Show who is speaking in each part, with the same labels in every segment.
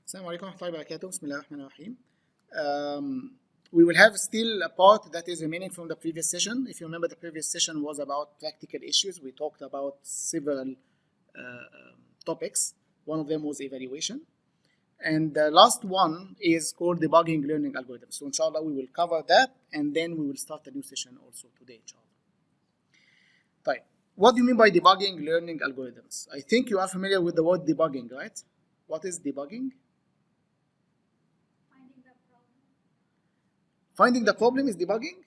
Speaker 1: Assalamu alaikum wa rahmatullahi wa barakatuh. Bismillah ar-Rahman ar-Rahim. We will have still a part that is remaining from the previous session. If you remember, the previous session was about practical issues. We talked about several topics. One of them was evaluation. And the last one is called debugging learning algorithms. So inshallah, we will cover that, and then we will start a new session also today, inshallah. Right. What do you mean by debugging learning algorithms? I think you are familiar with the word debugging, right? What is debugging? Finding the problem is debugging?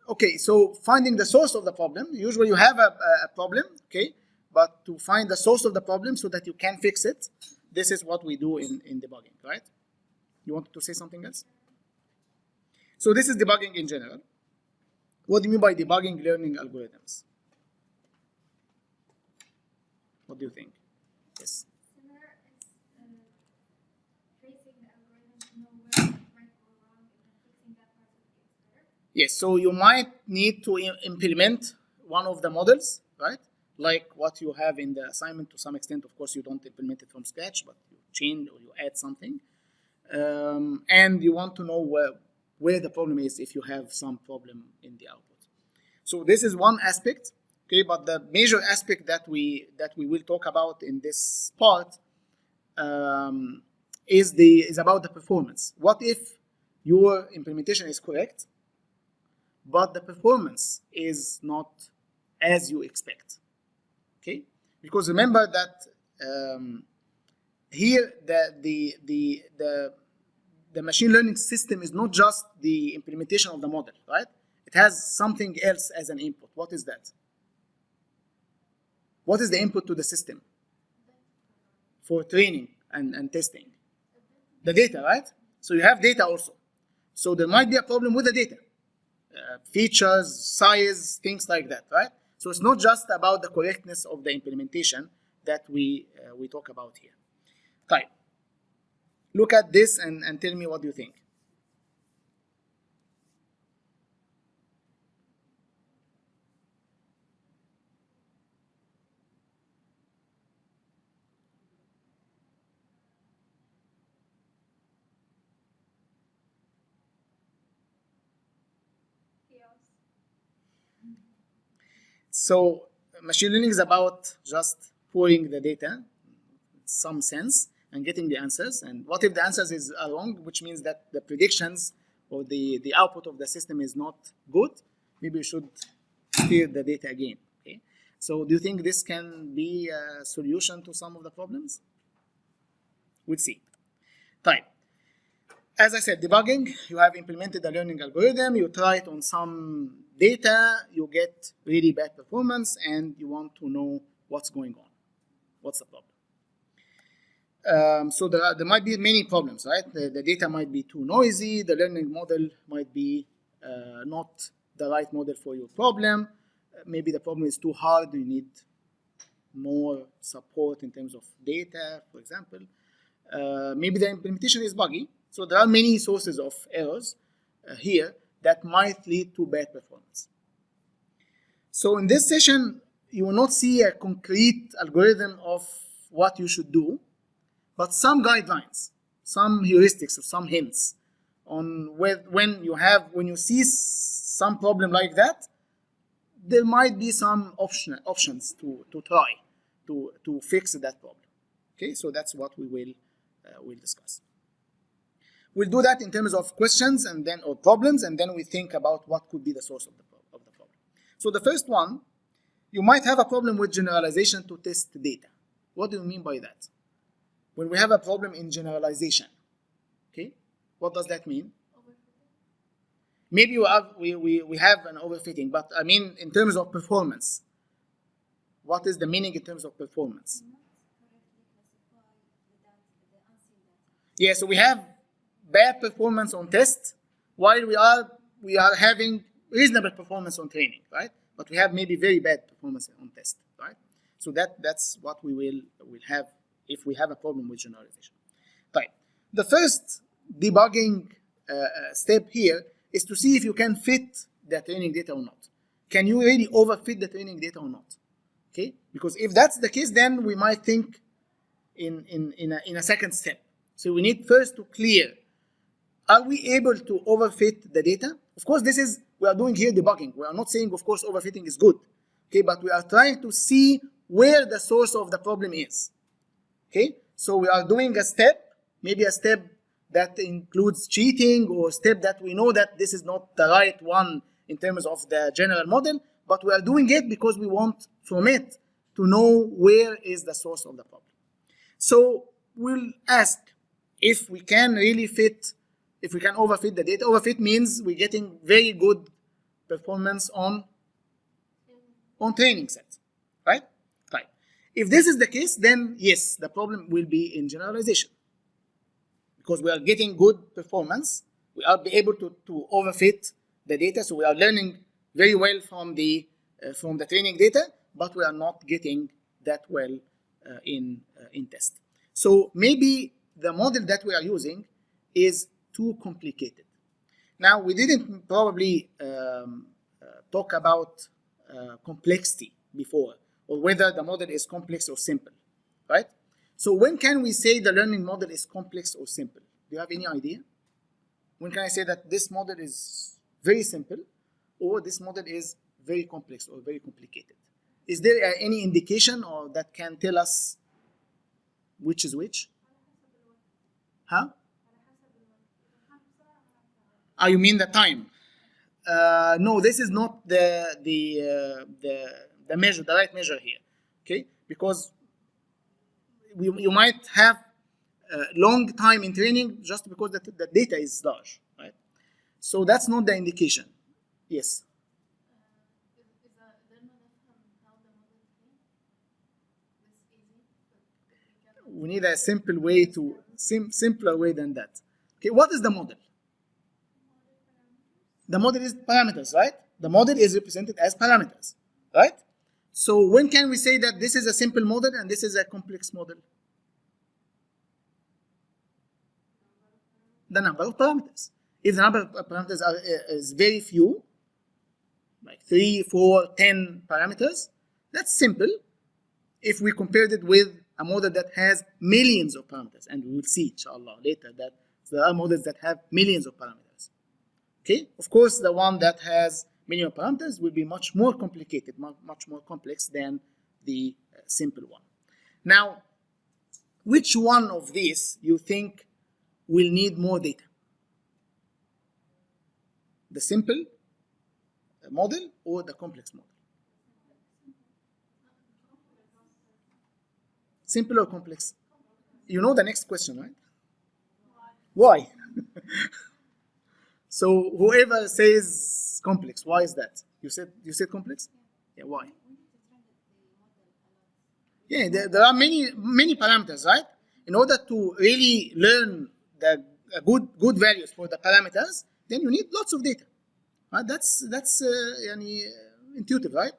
Speaker 1: Okay, so finding the source of the problem. Usually you have a problem, okay? But to find the source of the problem so that you can fix it, this is what we do in debugging, right? You wanted to say something else? So this is debugging in general. What do you mean by debugging learning algorithms? What do you think? Yes. Yes, so you might need to implement one of the models, right? Like what you have in the assignment to some extent. Of course, you don't implement it from scratch, but you change or you add something. And you want to know where the problem is if you have some problem in the output. So this is one aspect, okay? But the major aspect that we will talk about in this part is about the performance. What if your implementation is correct, but the performance is not as you expect, okay? Because remember that here the machine learning system is not just the implementation of the model, right? It has something else as an input. What is that? What is the input to the system for training and testing? The data, right? So you have data also. So there might be a problem with the data. Features, size, things like that, right? So it's not just about the correctness of the implementation that we talk about here. Right. Look at this and tell me what you think. So machine learning is about just pouring the data in some sense and getting the answers. And what if the answers are wrong, which means that the predictions or the output of the system is not good? Maybe you should steer the data again. Okay. So do you think this can be a solution to some of the problems? We'll see. Right. As I said, debugging, you have implemented a learning algorithm, you try it on some data, you get really bad performance, and you want to know what's going on. What's the problem? So there might be many problems, right? The data might be too noisy, the learning model might be not the right model for your problem. Maybe the problem is too hard, you need more support in terms of data, for example. Maybe the implementation is buggy. So there are many sources of errors here that might lead to bad performance. So in this session, you will not see a concrete algorithm of what you should do, but some guidelines, some heuristics or some hints on when you see some problem like that, there might be some options to try to fix that problem. Okay, so that's what we will discuss. We'll do that in terms of questions or problems, and then we think about what could be the source of the problem. So the first one, you might have a problem with generalization to test data. What do you mean by that? When we have a problem in generalization, okay, what does that mean? Maybe we have an overfitting, but I mean in terms of performance. What is the meaning in terms of performance? Yeah, so we have bad performance on test, while we are having reasonable performance on training, right? But we have maybe very bad performance on test, right? So that's what we will have if we have a problem with generalization. Right. The first debugging step here is to see if you can fit the training data or not. Can you really overfit the training data or not? Okay, because if that's the case, then we might think in a second step. So we need first to clear, are we able to overfit the data? Of course, we are doing here debugging. We are not saying, of course, overfitting is good. Okay, but we are trying to see where the source of the problem is. Okay, so we are doing a step, maybe a step that includes cheating, or a step that we know that this is not the right one in terms of the general model, but we are doing it because we want from it to know where is the source of the problem. So we'll ask if we can really fit, if we can overfit the data. Overfit means we're getting very good performance on training sets, right? Right. If this is the case, then yes, the problem will be in generalization. Because we are getting good performance, we are able to overfit the data, so we are learning very well from the training data, but we are not getting that well in test. So maybe the model that we are using is too complicated. Now, we didn't probably talk about complexity before, or whether the model is complex or simple, right? So when can we say the learning model is complex or simple? Do you have any idea? When can I say that this model is very simple, or this model is very complex or very complicated? Is there any indication or that can tell us which is which? Huh? Oh, you mean the time? No, this is not the measure, the right measure here. Okay, because you might have a long time in training just because the data is large, right? So that's not the indication. Yes. We need a simple way to simpler way than that. Okay, what is the model? The model is parameters, right? The model is represented as parameters, right? So when can we say that this is a simple model and this is a complex model? The number of parameters. If the number of parameters is very few, like 3, 4, 10 parameters, that's simple. If we compared it with a model that has millions of parameters, and we will see, inshallah, later that there are models that have millions of parameters. Okay, of course, the one that has million parameters will be much more complicated, much more complex than the simple one. Now, which one of these you think will need more data? The simple model or the complex model? Simple or complex? You know the next question, right? Why? So whoever says complex, why is that? You said complex? Yeah, why? Yeah, there are many parameters, right? In order to really learn the good values for the parameters, then you need lots of data. Right? That's intuitive, right?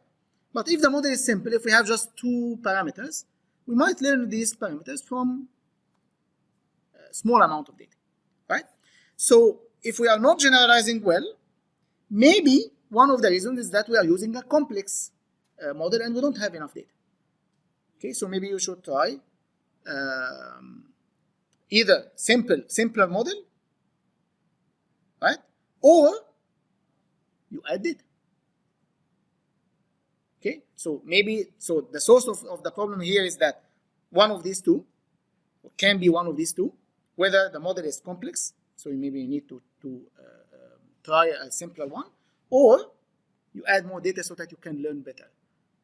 Speaker 1: But if the model is simple, if we have just 2 parameters, we might learn these parameters from a small amount of data, right? So if we are not generalizing well, maybe one of the reasons is that we are using a complex model and we don't have enough data. Okay, so maybe you should try either simpler model, right? Or you add data. Okay, so maybe, so the source of the problem here is that one of these two, or can be one of these two, whether the model is complex, so maybe you need to try a simpler one, or you add more data so that you can learn better.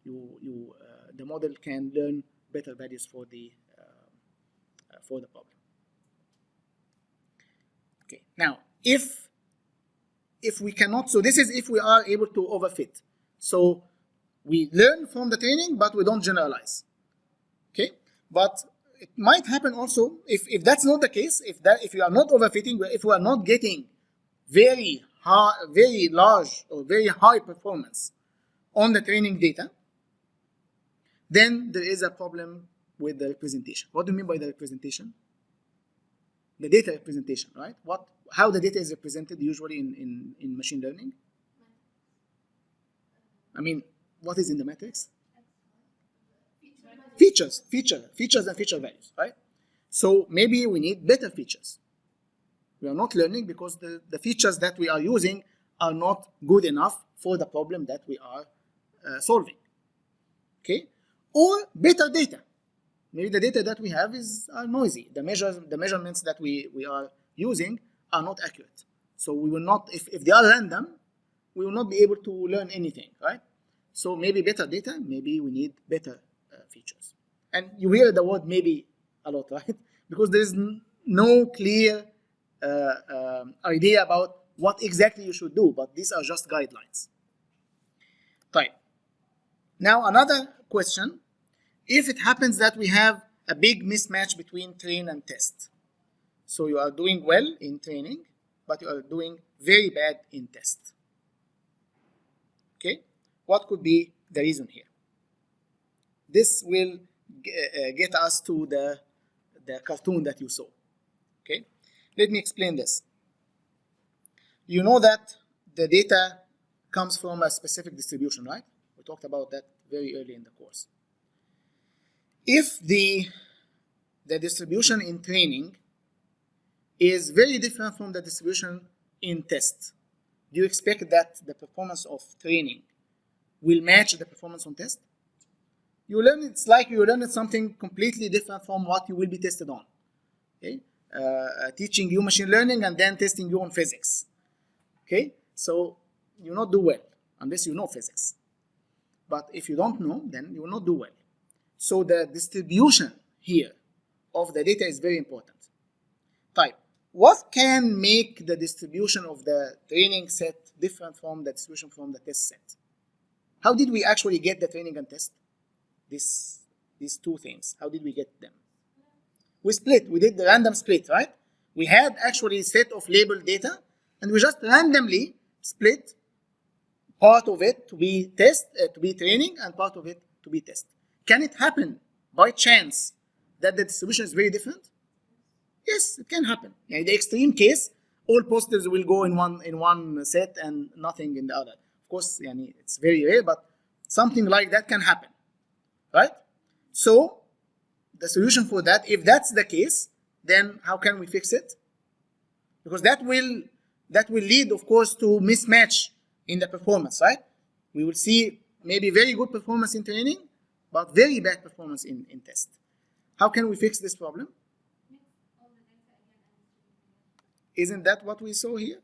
Speaker 1: The model can learn better values for the problem. Okay, now if we cannot, so this is if we are able to overfit. So we learn from the training, but we don't generalize. Okay, but it might happen also if that's not the case. If you are not overfitting, if we are not getting very large or very high performance on the training data, then there is a problem with the representation. What do you mean by the representation? The data representation, right? How the data is represented usually in machine learning? I mean, what is in the matrix? features and feature values, right? So maybe we need better features. We are not learning because the features that we are using are not good enough for the problem that we are solving. Okay, or better data. Maybe the data that we have are noisy. The measurements that we are using are not accurate. So we will not, if they are random, we will not be able to learn anything, right? So maybe better data, maybe we need better features. And you hear the word maybe a lot, right? Because there is no clear idea about what exactly you should do, but these are just guidelines. Right. Now another question, if it happens that we have a big mismatch between train and test. So you are doing well in training, but you are doing very bad in test. Okay, what could be the reason here? This will get us to the cartoon that you saw. Okay, let me explain this. You know that the data comes from a specific distribution, right? We talked about that very early in the course. If the distribution in training is very different from the distribution in test, do you expect that the performance of training will match the performance on test? You learn, it's like you learn something completely different from what you will be tested on. Okay, teaching you machine learning and then testing you on physics. Okay, so you will not do well unless you know physics. But if you don't know, then you will not do well. So the distribution here of the data is very important. Type. What can make the distribution of the training set different from the distribution from the test set? How did we actually get the training and test? These two things. How did we get them? We split. We did the random split, right? We had actually a set of labeled data, and we just randomly split part of it to be to be training, and part of it to be test. Can it happen by chance that the distribution is very different? Yes, it can happen. In the extreme case, all positives will go in one set and nothing in the other. Of course, it's very rare, but something like that can happen, right? So the solution for that, if that's the case, then how can we fix it? Because that will lead, of course, to mismatch in the performance, right? We will see maybe very good performance in training, but very bad performance in test. How can we fix this problem? Isn't that what we saw here?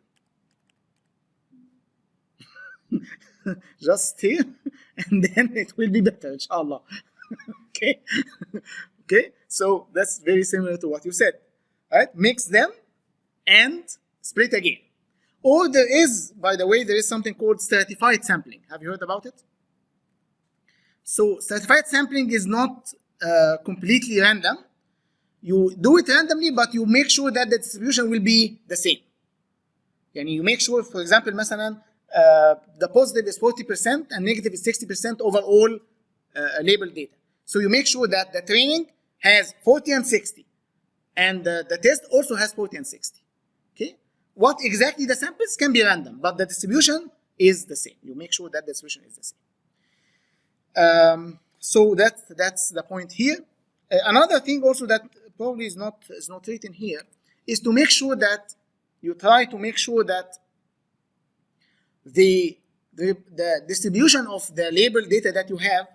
Speaker 1: Just here, and then it will be better, inshallah. Okay. Okay, so that's very similar to what you said, right? Mix them and split again. Or there is, by the way, there is something called stratified sampling. Have you heard about it? So stratified sampling is not completely random. You do it randomly, but you make sure that the distribution will be the same. Yani you make sure, for example, مثلا, the positive is 40% and negative is 60% over all labeled data. So you make sure that the training has 40 and 60, and the test also has 40 and 60. Okay, what exactly the samples can be random, but the distribution is the same. You make sure that the distribution is the same. So that's the point here. Another thing also that probably is not written here is to make sure that you try to make sure that the distribution of the labeled data that you have,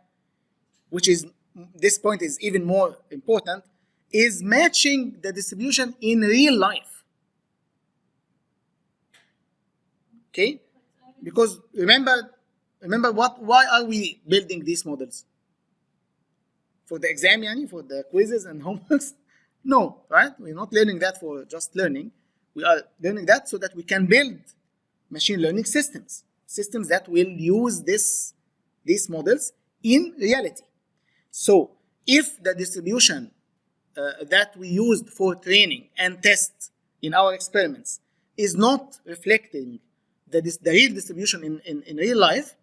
Speaker 1: which is this point is even more important, is matching the distribution in real life. Okay, because remember why are we building these models? For the exam, for the quizzes and homeworks? No, right? We're not learning that for just learning. We are learning that so that we can build machine learning systems that will use these models in reality. So if the distribution that we used for training and test in our experiments is not reflecting the real distribution in real life,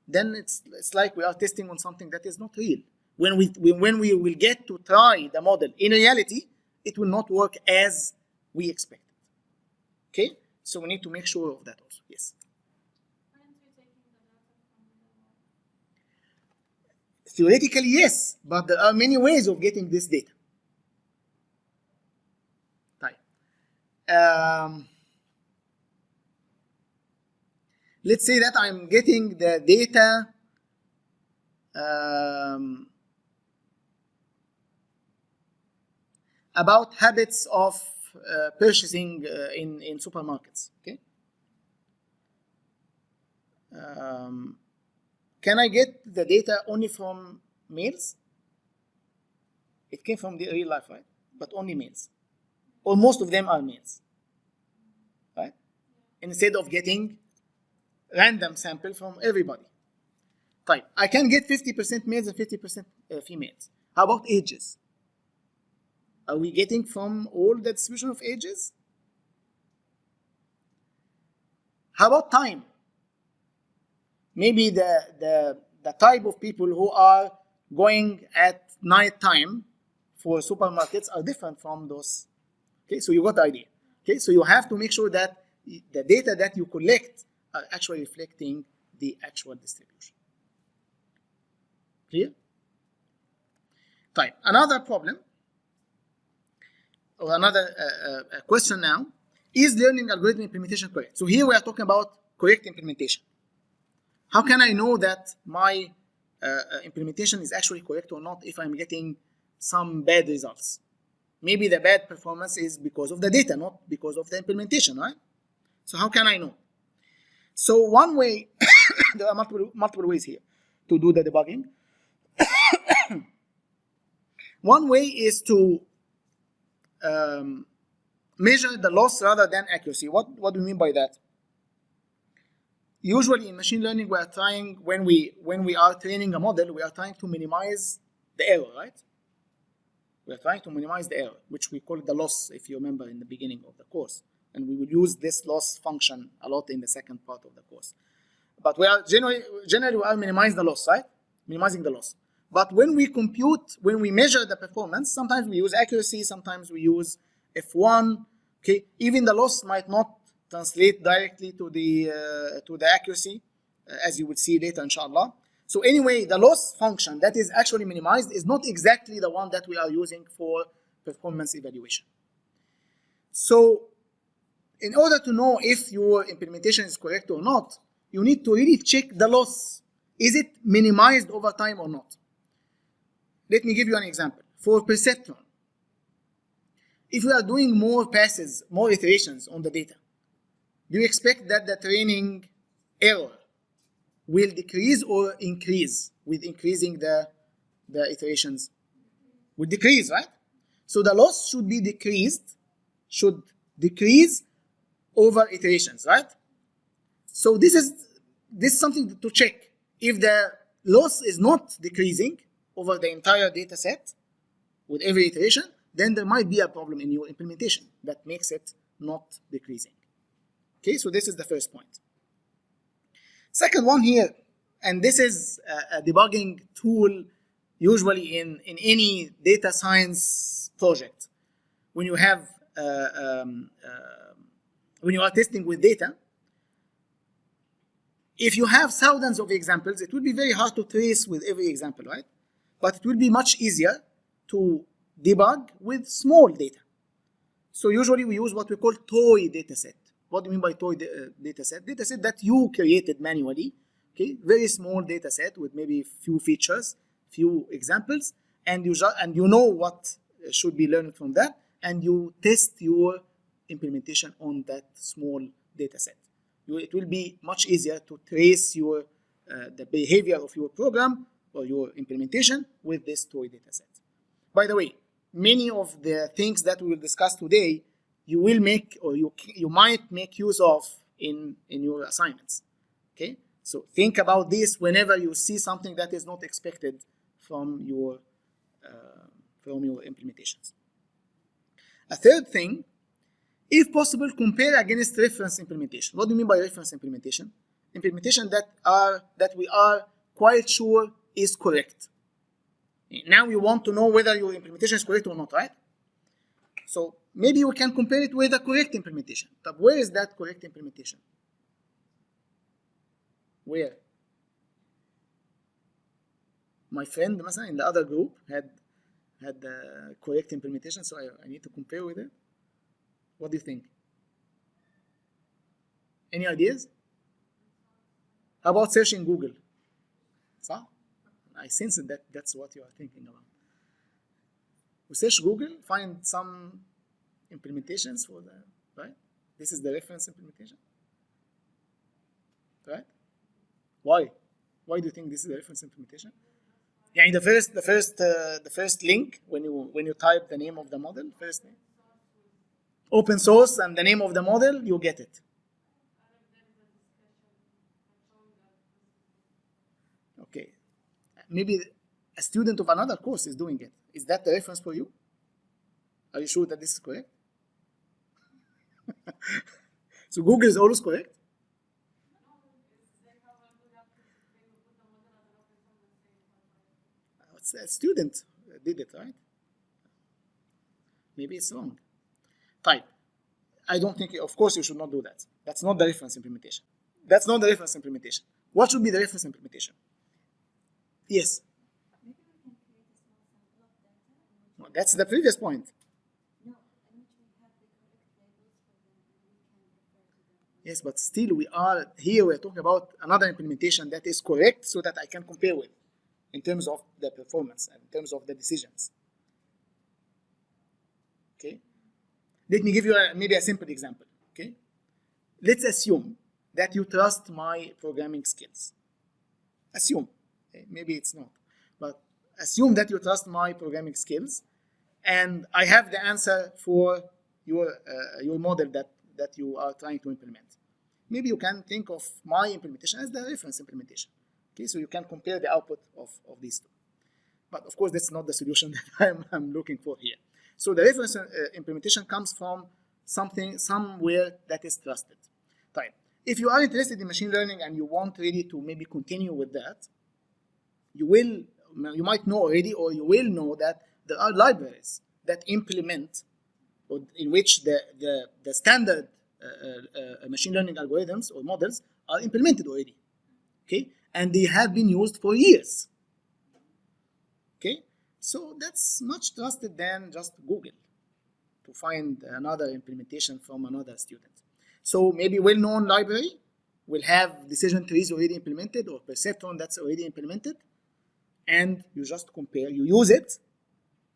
Speaker 1: then it's like we are testing on something that is not real. When we will get to try the model in reality, it will not work as we expected. Okay, so we need to make sure of that also. Yes. Theoretically, yes, but there are many ways of getting this data. Let's say that I'm getting the data about habits of purchasing in supermarkets. Okay. Can I get the data only from mails? It came from the real life, right? But only mails. Or most of them are mails, right? Instead of getting random sample from everybody. Type. I can get 50% males and 50% females. How about ages? Are we getting from all the distribution of ages? How about time? Maybe the type of people who are going at night time for supermarkets are different from those. Okay, so you got the idea. Okay, so you have to make sure that the data that you collect are actually reflecting the actual distribution. Clear? Type. Another problem, or another question now, is learning algorithm implementation correct? So here we are talking about correct implementation. How can I know that my implementation is actually correct or not if I'm getting some bad results? Maybe the bad performance is because of the data, not because of the implementation, right? So how can I know? So one way, there are multiple ways here to do the debugging. One way is to measure the loss rather than accuracy. What do we mean by that? Usually in machine learning, we are trying, when we are training a model, we are trying to minimize the error, right? We are trying to minimize the error, which we call the loss, if you remember in the beginning of the course. And we will use this loss function a lot in the second part of the course. But we are generally we are minimizing the loss, right? Minimizing the loss. But when we compute, when we measure the performance, sometimes we use accuracy, sometimes we use F1. Okay, even the loss might not translate directly to the accuracy, as you would see later, inshallah. So anyway, the loss function that is actually minimized is not exactly the one that we are using for performance evaluation. So in order to know if your implementation is correct or not, you need to really check the loss. Is it minimized over time or not? Let me give you an example. For perceptron, if we are doing more passes, more iterations on the data, do you expect that the training error will decrease or increase with increasing the iterations? Will decrease, right? So the loss should be decreased, should decrease over iterations, right? So this is something to check. If the loss is not decreasing over the entire data set with every iteration, then there might be a problem in your implementation that makes it not decreasing. Okay, so this is the first point. Second one here, and this is a debugging tool usually in any data science project. When you have when you are testing with data, if you have thousands of examples, it will be very hard to trace with every example, right? But it will be much easier to debug with small data. So usually we use what we call toy data set. What do you mean by toy data set? Data set that you created manually, okay? Very small data set with maybe few features, few examples, and you know what should be learned from that, and you test your implementation on that small data set. It will be much easier to trace your the behavior of your program or your implementation with this toy data set. By the way, many of the things that we will discuss today, you will make, or you might make use of in your assignments. Okay, so think about this whenever you see something that is not expected from your implementations. A third thing, if possible, compare against reference implementation. What do you mean by reference implementation? Implementation that we are quite sure is correct. Now we want to know whether your implementation is correct or not, right? So maybe we can compare it with a correct implementation. But where is that correct implementation? Where? my friend مثلا in the other group had the correct implementation, so I need to compare with it. What do you think? Any ideas? How about searching Google? صح? I sense that that's what you are thinking about. We search Google, find some implementations for the, right? This is the reference implementation, right? Why? Why do you think this is the reference implementation? Yeah, in the first link when you type the name of the model, first name, open source, and the name of the model, you get it. Okay, maybe a student of another course is doing it. Is that the reference for you? Are you sure that this is correct? So Google is always correct? A student did it, right? Maybe it's wrong. Type. I don't think, of course, you should not do that. That's not the reference implementation. That's not the reference implementation. What should be the reference implementation? Yes. No, that's the previous point. Yes, but still we're talking about another implementation that is correct so that I can compare with in terms of the performance and in terms of the decisions. Okay. Let me give you maybe a simple example. Okay. Let's assume that you trust my programming skills. Assume. Okay? Maybe it's not, but assume that you trust my programming skills, and I have the answer for your model that you are trying to implement. Maybe you can think of my implementation as the reference implementation. Okay, so you can compare the output of these two. But of course, that's not the solution that I'm looking for here. So the reference implementation comes from somewhere that is trusted. Right. If you are interested in machine learning and you want really to maybe continue with that, you might know already, or you will know that there are libraries that implement, or in which the standard machine learning algorithms or models are implemented already. Okay, and they have been used for years. Okay, so that's much trusted than just Google to find another implementation from another student. So maybe well-known library will have decision trees already implemented, or perceptron that's already implemented, and you just compare, you use it,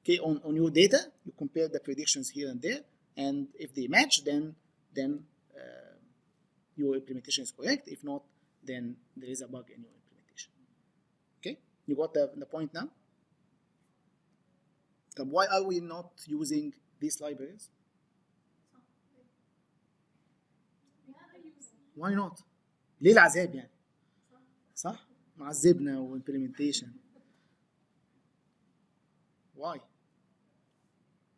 Speaker 1: okay, on your data, you compare the predictions here and there, and if they match, then your implementation is correct. If not, then there is a bug in your implementation. Okay, you got the point now? So why are we not using these libraries? Why not? ليه العذاب يعني؟ صح؟ معذبنا وimplementation. Why?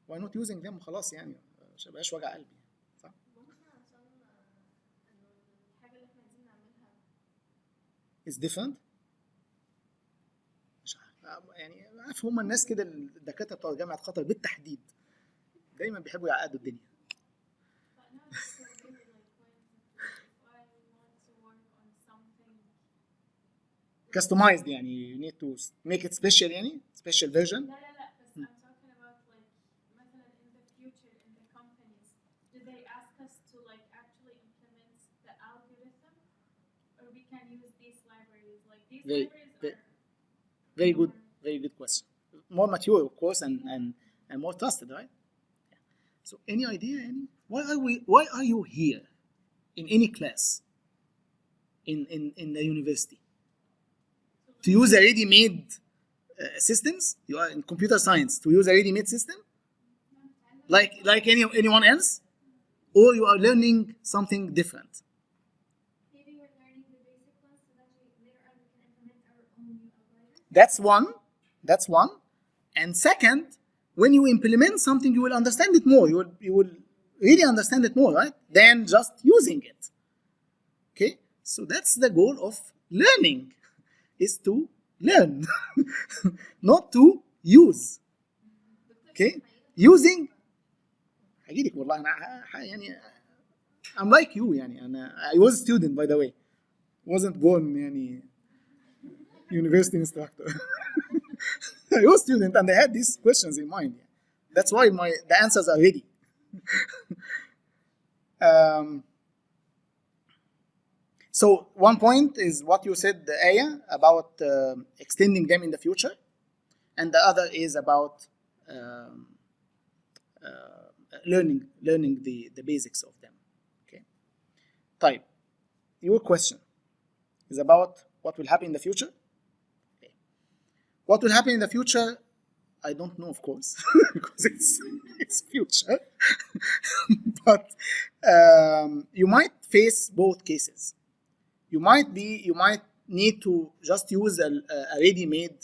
Speaker 1: Why not using them وخلاص يعني؟ مش هيبقاش وجع قلبي. صح؟ It's different. مش عارف يعني، عارف هم الناس كده الدكاتره بتوع جامعه قطر بالتحديد دايما بيحبوا يعقدوا الدنيا. customized يعني you need to make it special يعني special version.
Speaker 2: لا بس I'm talking about like مثلا in the future in the companies, do they ask us to like actually implement the algorithm, or we can use these libraries? Like these libraries are
Speaker 1: very good question. More mature, of course, and more trusted, right? Yeah. So any idea? Why are you here in any class in the university? To use a ready-made systems? You are in computer science to use a ready-made system, like anyone else, or you are learning something different.
Speaker 2: Maybe we're learning the basic ones so that later on we can implement our own new algorithm.
Speaker 1: That's one. And second, when you implement something, you will understand it more. You will really understand it more, right? Than just using it. Okay, so that's the goal of learning. Is to learn, not to use. Okay, using. هجيلك والله أنا يعني I'm like you يعني I was a student by the way, wasn't born يعني university instructor. I was a student and I had these questions in mind. That's why the answers are ready. So one point is what you said, Aya, about extending them in the future, and the other is about learning the basics of them. Okay. Type. Your question is about what will happen in the future. Okay. What will happen in the future? I don't know, of course, because it's future. But you might face both cases. You might need to just use a ready-made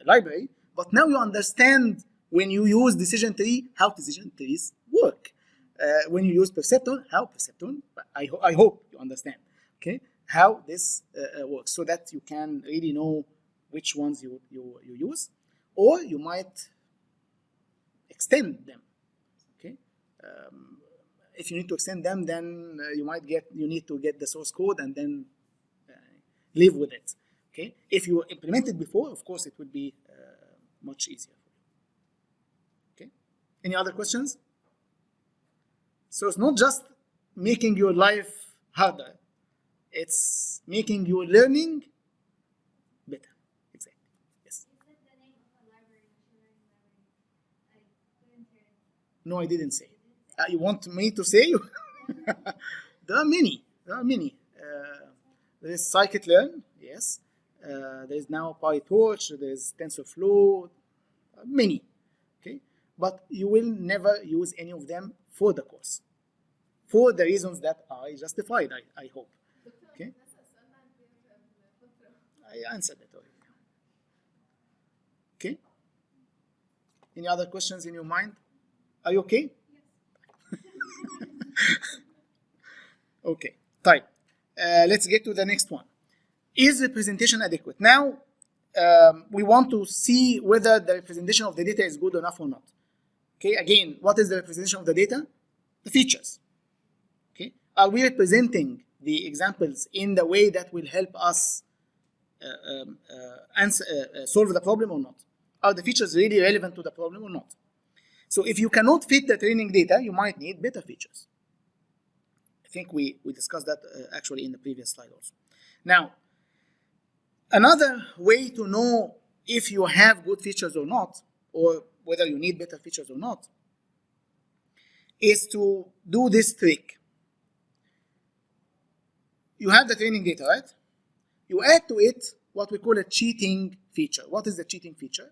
Speaker 1: library, but now you understand when you use decision tree how decision trees work. When you use perceptron, how perceptron. I hope you understand. Okay, how this works, so that you can really know which ones you use, or you might extend them. Okay. If you need to extend them, then you need to get the source code and then live with it. Okay. If you implement it before, of course, it would be much easier. Okay. Any other questions? So it's not just making your life harder; it's making your learning better. Exactly. Yes.
Speaker 2: Is it the name of a library, machine learning library? I couldn't hear it.
Speaker 1: No, I didn't say. You want me to say? There are many. There is scikit-learn, yes. There is now PyTorch. There is TensorFlow. Many. Okay, but you will never use any of them for the course, for the reasons that I justified. I hope. Okay. I answered it already. Okay. Any other questions in your mind? Are you okay? Okay, type. Let's get to the next one. Is representation adequate? Now, we want to see whether the representation of the data is good enough or not. Okay, again, what is the representation of the data? The features. Okay, are we representing the examples in the way that will help us solve the problem or not? Are the features really relevant to the problem or not? So if you cannot fit the training data, you might need better features. I think we discussed that actually in the previous slide also. Now, another way to know if you have good features or not, or whether you need better features or not, is to do this trick. You have the training data, right? You add to it what we call a cheating feature. What is the cheating feature?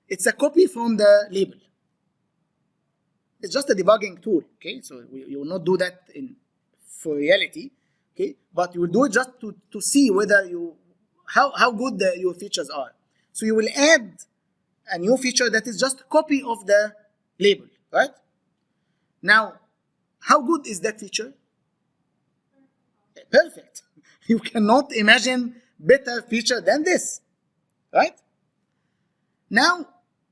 Speaker 1: It's a copy from the label. It's just a debugging tool, okay? So you will not do that for reality, okay? But you will do it just to see whether how good your features are. So you will add a new feature that is just a copy of the label, right? Now, how good is that feature? Perfect. You cannot imagine better feature than this, right? Now,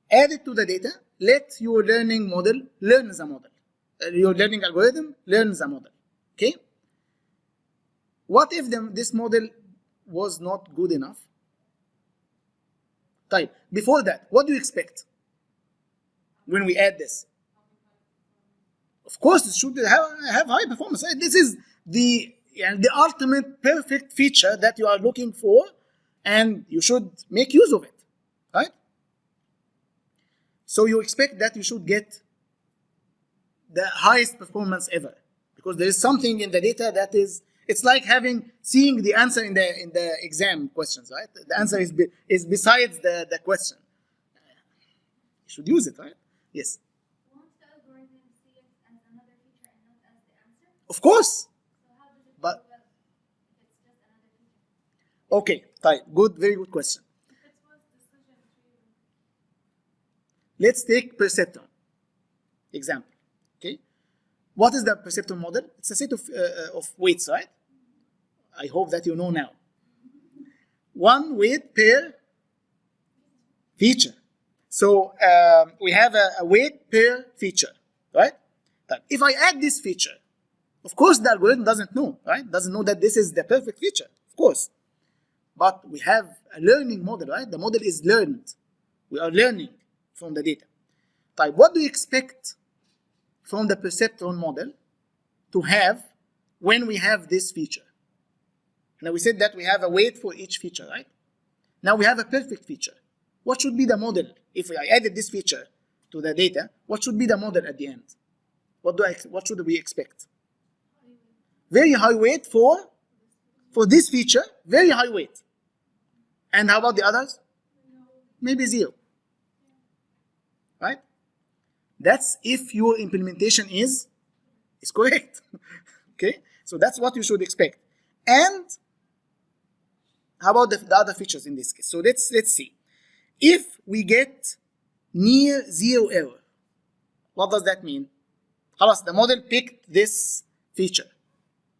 Speaker 1: add it to the data. Let your learning model learn the model. Your learning algorithm learns the model. Okay? What if this model was not good enough? Type. Before that, what do you expect when we add this? Of course, it should have high performance. This is the ultimate perfect feature that you are looking for, and you should make use of it, right? So you expect that you should get the highest performance ever, because there is something in the data that is, it's like seeing the answer in the exam questions, right? The answer is besides the question. You should use it, right? Yes.
Speaker 2: Won't the algorithm see it as another feature and not as the answer?
Speaker 1: Of course.
Speaker 2: So how does it
Speaker 1: But
Speaker 2: do well if it's just another feature?
Speaker 1: okay, right. Good, very good question.
Speaker 2: If it was decision tree.
Speaker 1: Let's take perceptron example. Okay, what is the perceptron model? It's a set of weights, right? I hope that you know now. One weight per feature. So we have a weight per feature, right? But if I add this feature, of course the algorithm doesn't know, right? Doesn't know that this is the perfect feature, of course. but we have a learning model, right? The model is learned. We are learning from the data. Type, what do you expect from the perceptron model to have when we have this feature? Now we said that we have a weight for each feature, right? Now we have a perfect feature. What should be the model? If I added this feature to the data, what should be the model at the end? What should we expect? Very high weight for this feature, very high weight. And how about the others? Maybe 0. Right? That's if your implementation is correct. Okay? So that's what you should expect. And how about the other features in this case? So let's see. If we get near 0 error, what does that mean? خلاص, the model picked this feature.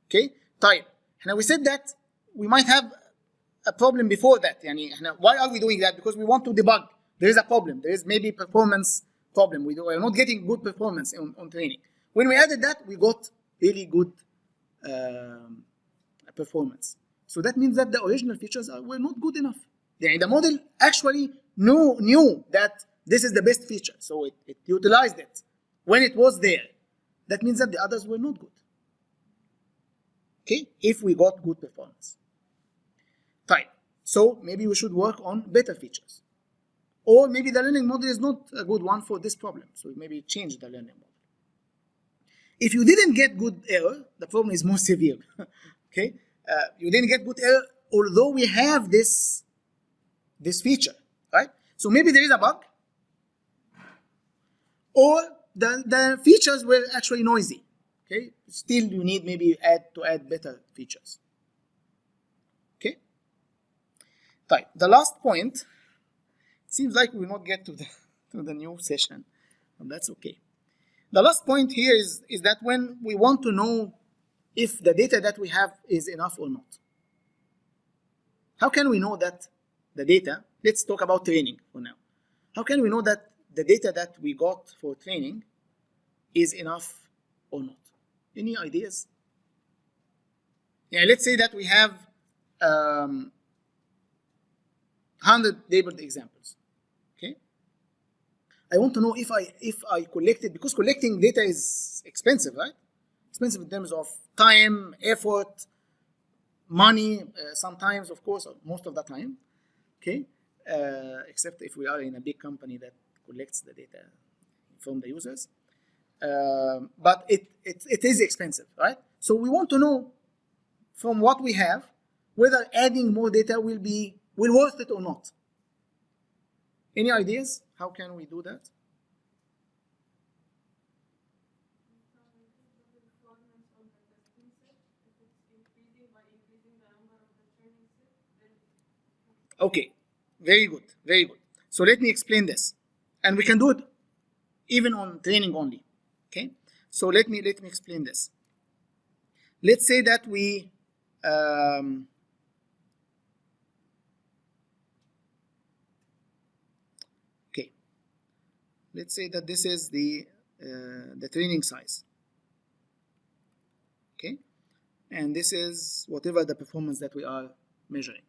Speaker 1: Okay? طيب, now we said that we might have a problem before that. يعني why are we doing that? Because we want to debug. There is a problem. There is maybe performance problem. We are not getting good performance on training. When we added that, we got really good performance. So that means that the original features were not good enough. The model actually knew that this is the best feature, so it utilized it when it was there. That means that the others were not good. Okay, if we got good performance. Fine. So maybe we should work on better features. Or maybe the learning model is not a good one for this problem, so maybe change the learning model. If you didn't get good error, the problem is more severe. Okay, you didn't get good error, although we have this feature, right? So maybe there is a bug, or the features were actually noisy. Okay, still you need maybe to add better features. Okay, right. The last point. Seems like we will not get to the new session, and that's okay. The last point here is that when we want to know if the data that we have is enough or not. How can we know that the data, let's talk about training for now. How can we know that the data that we got for training is enough or not? Any ideas? Yeah, let's say that we have 100 labeled examples. Okay, I want to know if I collected, because collecting data is expensive, right? Expensive in terms of time, effort, money, sometimes, of course, most of the time. Okay, except if we are in a big company that collects the data from the users. But it is expensive, right? So we want to know from what we have whether adding more data will worth it or not. Any ideas? How can we do that? Okay, very good, very good. So let me explain this, and we can do it even on training only. Okay, so let me explain this. Let's say that we okay, let's say that this is the training size. Okay, and this is whatever the performance that we are measuring.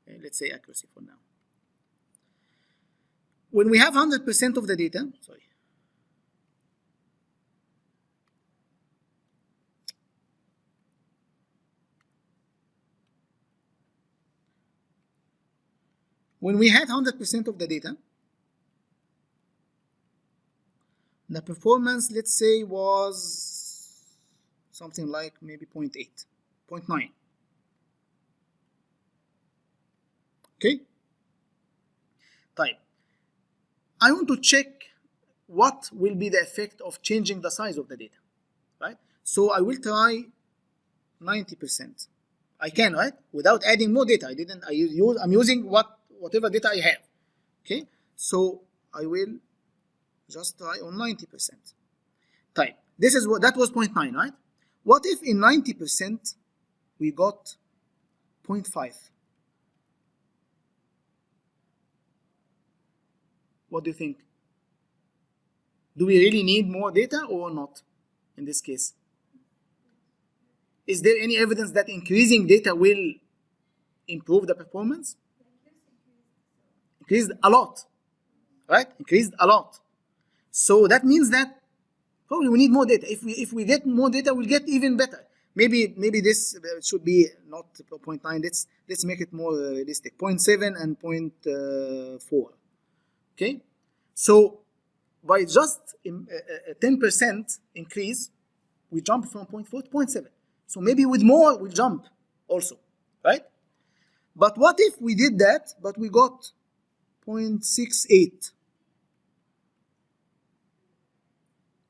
Speaker 1: Okay, let's say accuracy for now. When we have 100% of the data, sorry. When we had 100% of the data, the performance, let's say, was something like maybe 0.8, 0.9. Okay? Type. I want to check what will be the effect of changing the size of the data, right? So I will try 90%. I can, right? Without adding more data. I'm using whatever data I have. Okay? So I will just try on 90%. Type. That was 0.9, right? What if in 90% we got 0.5? What do you think? Do we really need more data or not in this case? Is there any evidence that increasing data will improve the performance? Increased a lot, right? Increased a lot. So that means that probably we need more data. If we get more data, we'll get even better. Maybe this should be not 0.9. Let's make it more realistic. 0.7 and 0.4. Okay, so by just a 10% increase, we jump from 0.4 to 0.7. So maybe with more, we'll jump also, right? But what if we did that, but we got 0.68?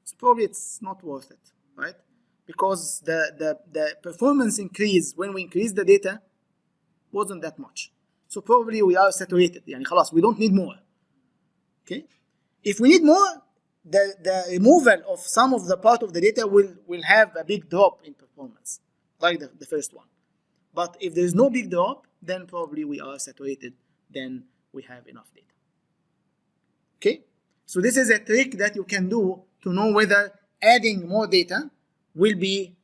Speaker 1: So probably it's not worth it, right? Because the performance increase when we increase the data wasn't that much. So probably we are saturated. يعني خلاص, we don't need more. Okay? If we need more, the removal of some of the part of the data will have a big drop in performance, like the first one. But if there is no big drop, then probably we are saturated, then we have enough data. Okay? So this is a trick that you can do to know whether adding more data will be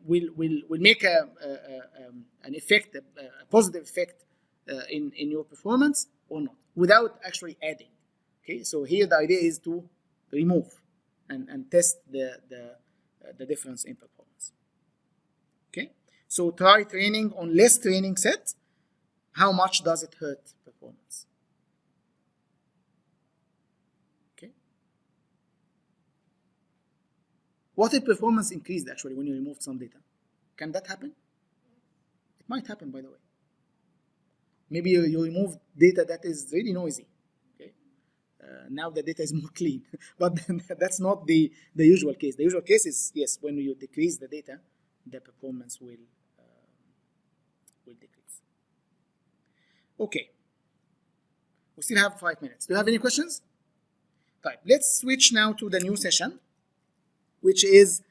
Speaker 1: will make an effect, a positive effect in your performance or not, without actually adding. Okay, so here the idea is to remove and test the difference in performance. Okay, so try training on less training set. How much does it hurt performance? Okay. What if performance increased actually when you removed some data? Can that happen? It might happen, by the way. Maybe you remove data that is really noisy. Okay. Now the data is more clean, but that's not the usual case. The usual case is, yes, when you decrease the data, the performance will decrease. Okay. We still have 5 minutes. Do you have any questions? Right. Let's switch now to the new session, which is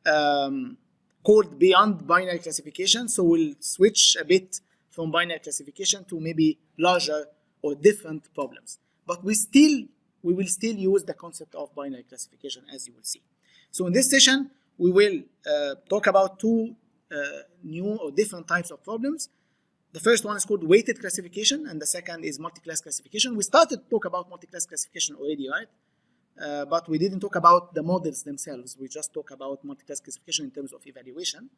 Speaker 1: called Beyond Binary Classification. So we'll switch a bit from binary classification to maybe larger or different problems. But we will still use the concept of binary classification, as you will see. So in this session, we will talk about two new or different types of problems. The first one is called weighted classification, and the second is multi-class classification. We started to talk about multi-class classification already, right? But we didn't talk about the models themselves. We just talk about multi-class classification in terms of evaluation.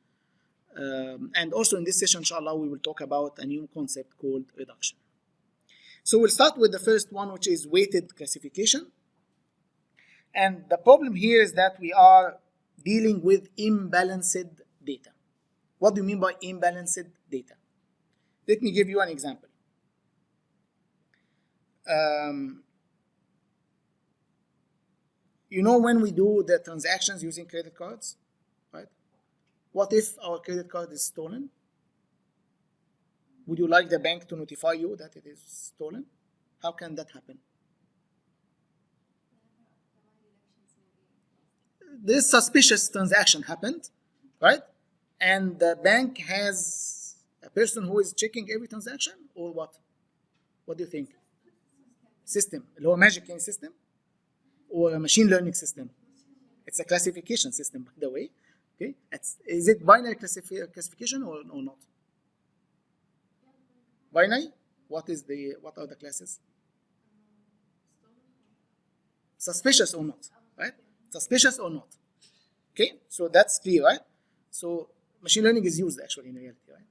Speaker 1: And also in this session, inshallah, we will talk about a new concept called reduction. So we'll start with the first one, which is weighted classification. And the problem here is that we are dealing with imbalanced data. What do you mean by imbalanced data? Let me give you an example. You know, when we do the transactions using credit cards, right? What if our credit card is stolen? Would you like the bank to notify you that it is stolen? How can that happen? This suspicious transaction happened, right? And the bank has a person who is checking every transaction, or what? What do you think? System, اللي هو magic يعني system, or a machine learning system? It's a classification system, by the way. Okay, is it binary classification or not? Binary. What are the classes? Suspicious or not, right? Suspicious or not. Okay, so that's clear, right? So machine learning is used actually in reality, right?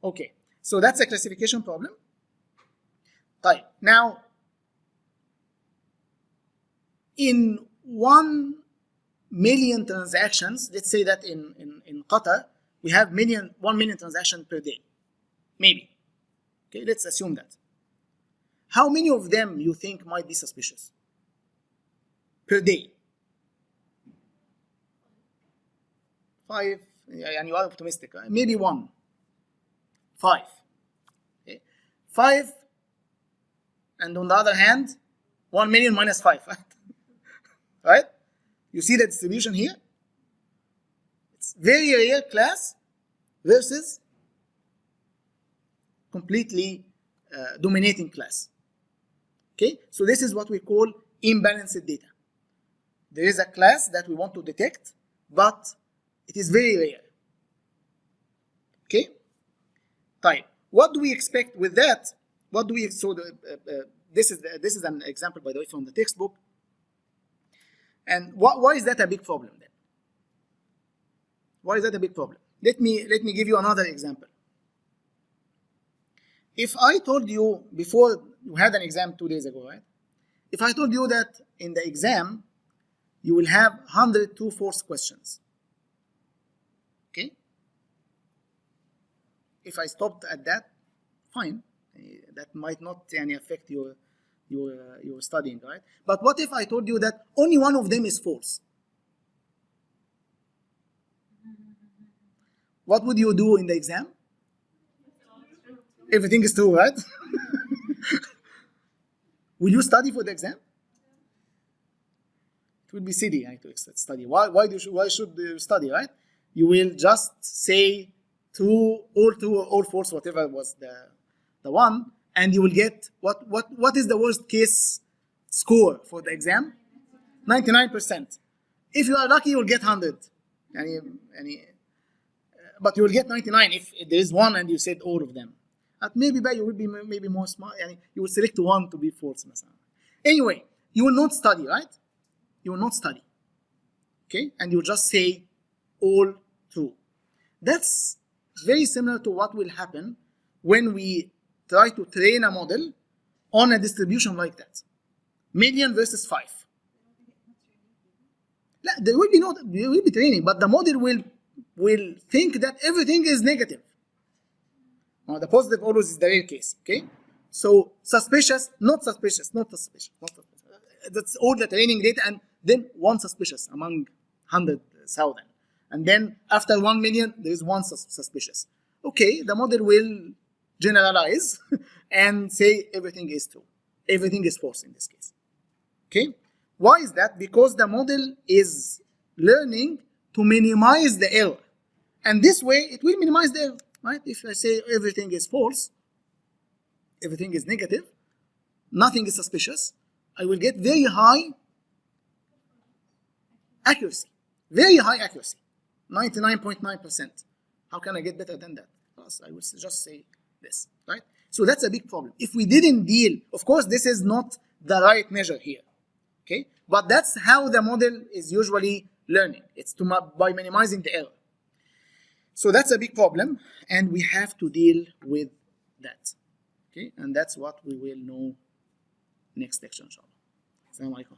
Speaker 1: Okay, so that's a classification problem. Right. Now, in 1 million transactions, let's say that in Qatar, we have 1 million transactions per day, maybe. Okay, let's assume that. How many of them you think might be suspicious per day? 5, and you are optimistic, right? Maybe 1. 5. Okay. 5, and on the other hand, 1 million minus 5, right? Right? You see the distribution here? It's very rare class versus completely dominating class. Okay, so this is what we call imbalanced data. There is a class that we want to detect, but it is very rare. Okay? Type. What do we expect with that? What do we this is an example, by the way, from the textbook. And why is that a big problem then? Why is that a big problem? Let me give you another example. If I told you before, you had an exam 2 days ago, right? If I told you that in the exam you will have 102 forced questions, okay? If I stopped at that, fine. That might not affect your studying, right? But what if I told you that only one of them is false? What would you do in the exam? Everything is true, right? Will you study for the exam? It would be silly to study. Why should you study, right? You will just say true or false, whatever was the one, and you will get what is the worst case score for the exam? 99%. If you are lucky, you will get 100. But you will get 99 if there is one and you said all of them. Maybe you will be maybe more smart. You will select one to be false. Anyway, you will not study, right? You will not study. Okay? And you will just say all true. That's very similar to what will happen when we try to train a model on a distribution like that. Million versus 5. There will be training, but the model will think that everything is negative. Now, the positive always is the rare case, okay? So suspicious, not suspicious, not suspicious, not suspicious. That's all the training data, and then one suspicious among 100,000. And then after 1 million, there is one suspicious. Okay, the model will generalize and say everything is true. Everything is false in this case. Okay? Why is that? Because the model is learning to minimize the error. And this way, it will minimize the error. Right? If I say everything is false, everything is negative, nothing is suspicious, I will get very high accuracy. Very high accuracy. 99.9%. How can I get better than that? Plus, I will just say this. Right? So that's a big problem. If we didn't deal, of course, this is not the right measure here. Okay? But that's how the model is usually learning. It's by minimizing the error. So that's a big problem, and we have to deal with that. Okay, and that's what we will know next lecture, inshallah. Assalamu alaikum.